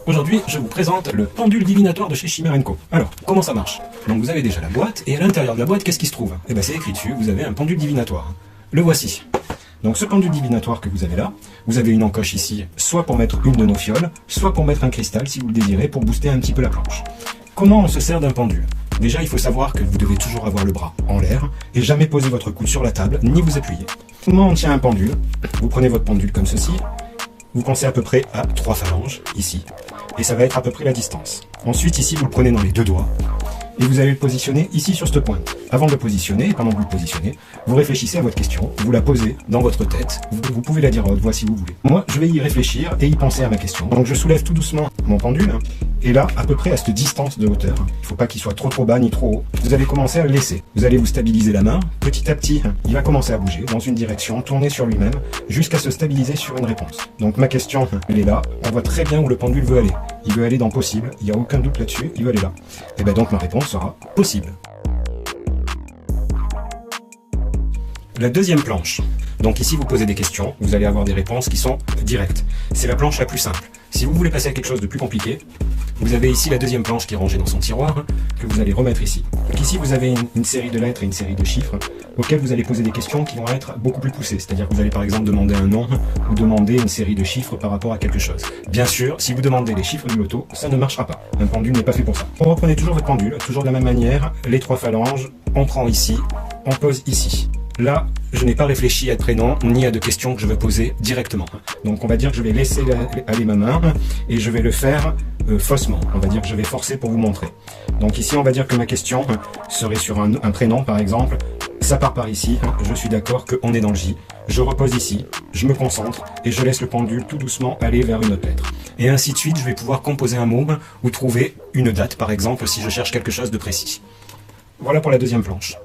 Aujourd'hui, je vous présente le pendule divinatoire de chez Chimère & Co. Alors, comment ça marche? Donc vous avez déjà la boîte, et à l'intérieur de la boîte, qu'est-ce qui se trouve? Eh bien c'est écrit dessus, vous avez un pendule divinatoire. Le voici. Donc ce pendule divinatoire que vous avez là, vous avez une encoche ici, soit pour mettre une de nos fioles, soit pour mettre un cristal si vous le désirez, pour booster un petit peu la planche. Comment on se sert d'un pendule? Déjà, il faut savoir que vous devez toujours avoir le bras en l'air, et jamais poser votre coude sur la table, ni vous appuyer. Comment on tient un pendule? Vous prenez votre pendule comme ceci, vous pensez à peu près à 3 phalanges, ici. Et ça va être à peu près la distance. Ensuite, ici, vous le prenez dans les 2 doigts. Et vous allez le positionner ici sur cette pointe. Avant de le positionner, et pendant que vous le positionnez, vous réfléchissez à votre question, vous la posez dans votre tête, vous pouvez la dire à haute voix si vous voulez. Moi, je vais y réfléchir et y penser à ma question. Donc je soulève tout doucement mon pendule, et là, à peu près à cette distance de hauteur. Il ne faut pas qu'il soit trop bas ni trop haut. Vous allez commencer à le laisser. Vous allez vous stabiliser la main, petit à petit, il va commencer à bouger dans une direction, tourner sur lui-même, jusqu'à se stabiliser sur une réponse. Donc ma question, elle est là, on voit très bien où le pendule veut aller. Il veut aller dans possible, il n'y a aucun doute là-dessus, il veut aller là. Et bien donc ma réponse sera possible. La deuxième planche. Donc ici vous posez des questions, vous allez avoir des réponses qui sont directes. C'est la planche la plus simple. Si vous voulez passer à quelque chose de plus compliqué, vous avez ici la deuxième planche qui est rangée dans son tiroir, que vous allez remettre ici. Donc ici vous avez une série de lettres et une série de chiffres auxquels vous allez poser des questions qui vont être beaucoup plus poussées. C'est-à-dire que vous allez par exemple demander un nom ou demander une série de chiffres par rapport à quelque chose. Bien sûr, si vous demandez les chiffres du loto, ça ne marchera pas. Un pendule n'est pas fait pour ça. Vous reprenez toujours votre pendule, toujours de la même manière, les 3 phalanges, on prend ici, on pose ici. Là, je n'ai pas réfléchi à de prénom ni à de questions que je veux poser directement. Donc on va dire que je vais laisser aller ma main et je vais le faire faussement. On va dire que je vais forcer pour vous montrer. Donc ici, on va dire que ma question serait sur un prénom par exemple. Ça part par ici, je suis d'accord qu'on est dans le J. Je repose ici, je me concentre et je laisse le pendule tout doucement aller vers une autre lettre. Et ainsi de suite, je vais pouvoir composer un mot ou trouver une date par exemple si je cherche quelque chose de précis. Voilà pour la deuxième planche.